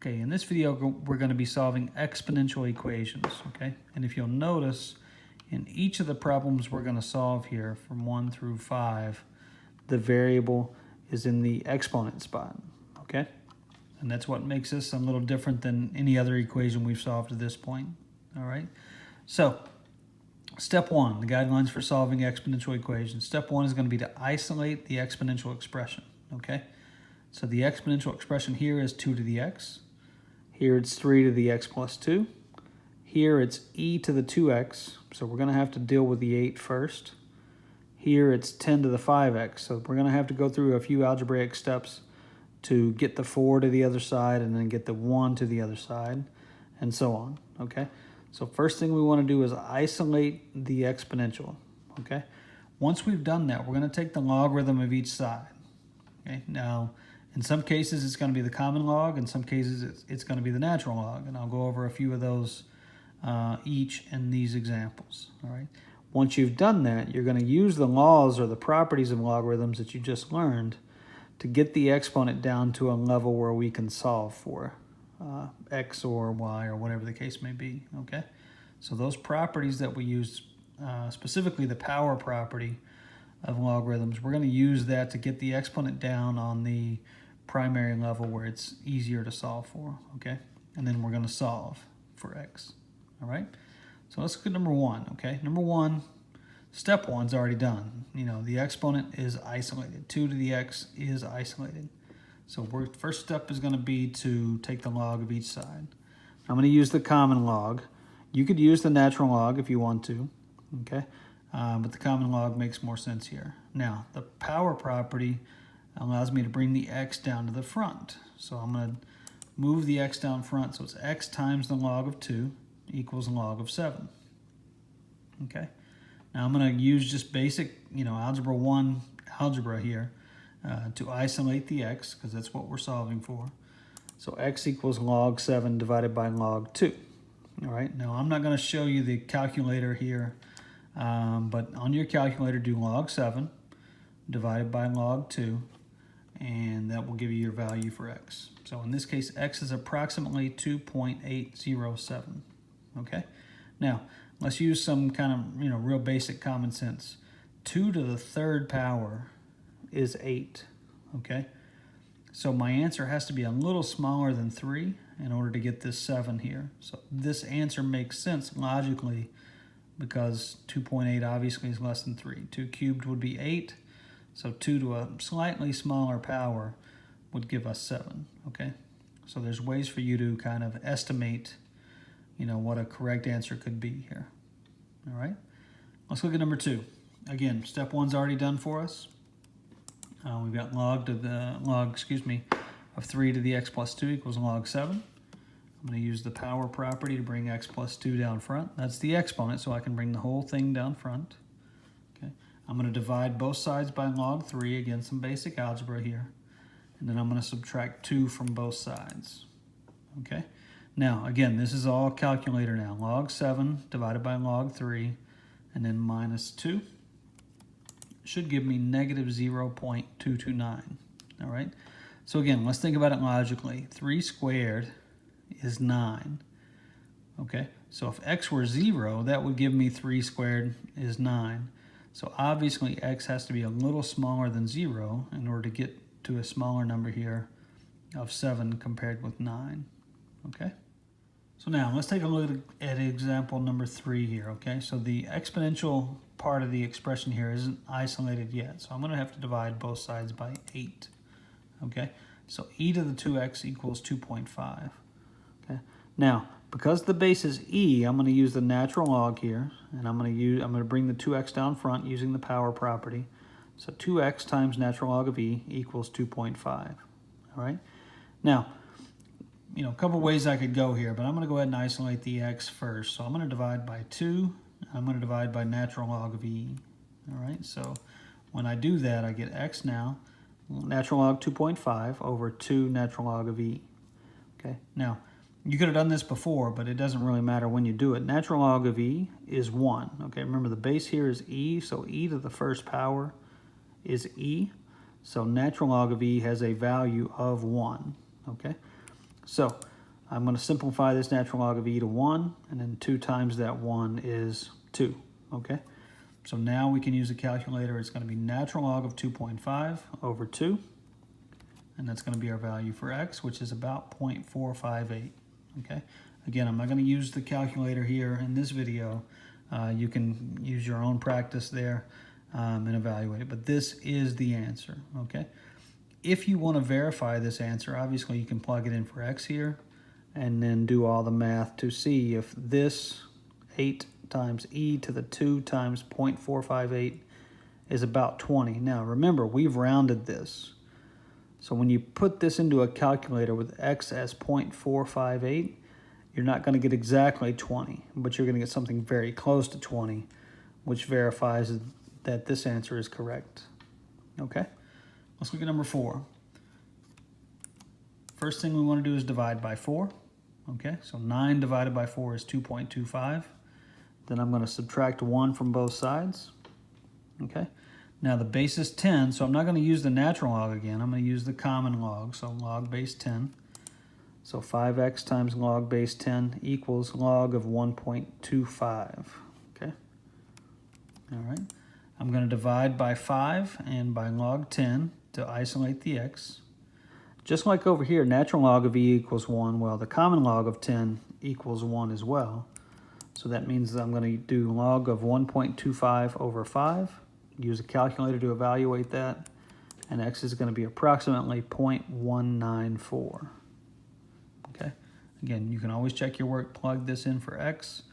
Okay, in this video, we're going to be solving exponential equations, okay? And if you'll notice, in each of the problems we're going to solve here, from 1 through 5, the variable is in the exponent spot, okay? And that's what makes this a little different than any other equation we've solved to this point, all right? So, step 1, the guidelines for solving exponential equations. Step 1 is going to be to isolate the exponential expression, okay? So the exponential expression here is 2 to the x. Here it's 3 to the x plus 2. Here it's e to the 2x, so we're going to have to deal with the 8 first. Here it's 10 to the 5x, so we're going to have to go through a few algebraic steps to get the 4 to the other side and then get the 1 to the other side, and so on, okay? So first thing we want to do is isolate the exponential, okay? Once we've done that, we're going to take the logarithm of each side, okay? Now, in some cases, it's going to be the common log. In some cases, it's going to be the natural log. And I'll go over a few of those each in these examples. All right. Once you've done that, you're going to use the laws or the properties of logarithms that you just learned to get the exponent down to a level where we can solve for x or y or whatever the case may be. Okay. So those properties that we used, specifically the power property of logarithms, we're going to use that to get the exponent down on the primary level where it's easier to solve for, okay? And then we're going to solve for x, all right? So let's look at number 1, okay? Number 1, step 1's already done. You know, the exponent is isolated. 2 to the x is isolated. So first step is going to be to take the log of each side. I'm going to use the common log. You could use the natural log if you want to, okay? But the common log makes more sense here. Now, the power property allows me to bring the x down to the front. So I'm going to move the x down front. So it's x times the log of 2 equals the log of 7. Okay. Now I'm going to use just basic, algebra 1 algebra here to isolate the x, because that's what we're solving for. So x equals log 7 divided by log 2. All right. Now I'm not going to show you the calculator here, but on your calculator, do log 7 divided by log 2. And that will give you your value for x. So in this case, x is approximately 2.807, okay? Now, let's use some kind of, real basic common sense. 2 to the third power is 8, okay? So my answer has to be a little smaller than 3 in order to get this 7 here. So this answer makes sense logically because 2.8 obviously is less than 3. 2 cubed would be 8. So 2 to a slightly smaller power would give us 7, okay? So there's ways for you to kind of estimate, what a correct answer could be here, all right? Let's look at number 2. Again, step 1's already done for us. We've got log of 3 to the x plus 2 equals log 7. I'm going to use the power property to bring x plus 2 down front. That's the exponent, so I can bring the whole thing down front. I'm going to divide both sides by log 3, again, some basic algebra here. And then I'm going to subtract 2 from both sides. Okay? Now, again, this is all calculator now. Log 7 divided by log 3, and then minus 2 should give me negative 0.229. All right? So again, let's think about it logically. 3 squared is 9. Okay? So if x were 0, that would give me 3 squared is 9. So obviously x has to be a little smaller than 0 in order to get to a smaller number here of 7 compared with 9, okay? So now let's take a look at example number 3 here, okay? So the exponential part of the expression here isn't isolated yet, so I'm going to have to divide both sides by 8, okay? So e to the 2x equals 2.5, okay? Now, because the base is e, I'm going to use the natural log here, and I'm going to bring the 2x down front using the power property. So 2x times natural log of e equals 2.5. All right. Now, a couple ways I could go here, but I'm going to go ahead and isolate the x first. So I'm going to divide by 2. I'm going to divide by natural log of e. All right. So when I do that, I get x now, natural log 2.5 over 2 natural log of e. Okay. Now, you could have done this before, but it doesn't really matter when you do it. Natural log of e is 1. Okay, remember the base here is e, so e to the first power is e. So natural log of e has a value of 1. Okay, so I'm going to simplify this natural log of e to 1, and then 2 times that 1 is 2, okay? So now we can use a calculator. It's going to be natural log of 2.5 over 2, and that's going to be our value for x, which is about 0.458, okay? Again, I'm not going to use the calculator here in this video. You can use your own practice there and evaluate it, but this is the answer, okay? If you want to verify this answer, obviously you can plug it in for x here and then do all the math to see if this 8 times e to the 2 times 0.458 is about 20. Now remember, we've rounded this. So when you put this into a calculator with x as 0.458, you're not going to get exactly 20, but you're going to get something very close to 20, which verifies that this answer is correct. Okay, let's look at number 4. First thing we want to do is divide by 4. Okay, so 9 divided by 4 is 2.25. Then I'm going to subtract 1 from both sides. Okay, now the base is 10, so I'm not going to use the natural log again. I'm going to use the common log, so log base 10. So 5x times log base 10 equals log of 1.25. Okay, all right. I'm going to divide by 5 and by log 10 to isolate the x. Just like over here, natural log of e equals 1, well, the common log of 10 equals 1 as well. So that means that I'm going to do log of 1.25 over 5, use a calculator to evaluate that, and x is going to be approximately 0.194. Okay, again, you can always check your work, plug this in for x,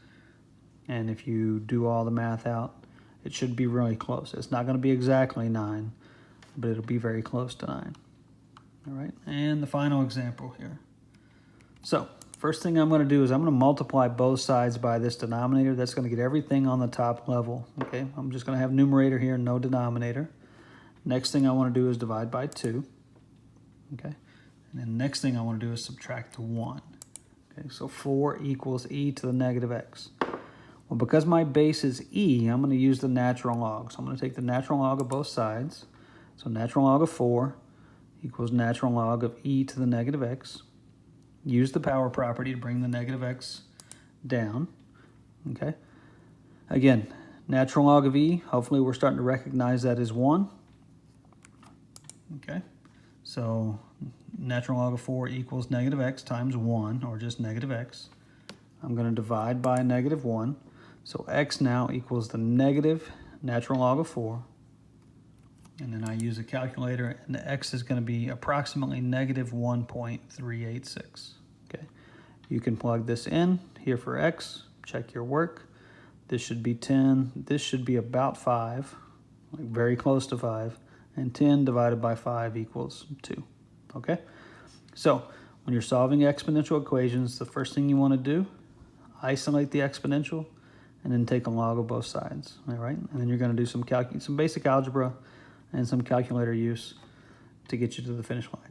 and if you do all the math out, it should be really close. It's not going to be exactly 9, but it'll be very close to 9. All right, and the final example here. So first thing I'm going to do is I'm going to multiply both sides by this denominator. That's going to get everything on the top level. Okay, I'm just going to have numerator here, no denominator. Next thing I want to do is divide by 2. Okay, and then next thing I want to do is subtract 1. Okay, so 4 equals e to the negative x. Well, because my base is e, I'm going to use the natural log. So I'm going to take the natural log of both sides. So natural log of 4 equals natural log of e to the negative x. Use the power property to bring the negative x down. Okay. Again, natural log of e, hopefully we're starting to recognize that as 1. Okay. So natural log of 4 equals negative x times 1, or just negative x. I'm going to divide by negative 1. So x now equals the negative natural log of 4. And then I use a calculator, and the x is going to be approximately negative 1.386. Okay, you can plug this in here for x, check your work. This should be 10, this should be about 5, like very close to 5, and 10 divided by 5 equals 2. Okay, so when you're solving exponential equations, the first thing you want to do, isolate the exponential, and then take a log of both sides. All right, and then you're going to do some basic algebra and some calculator use to get you to the finish line.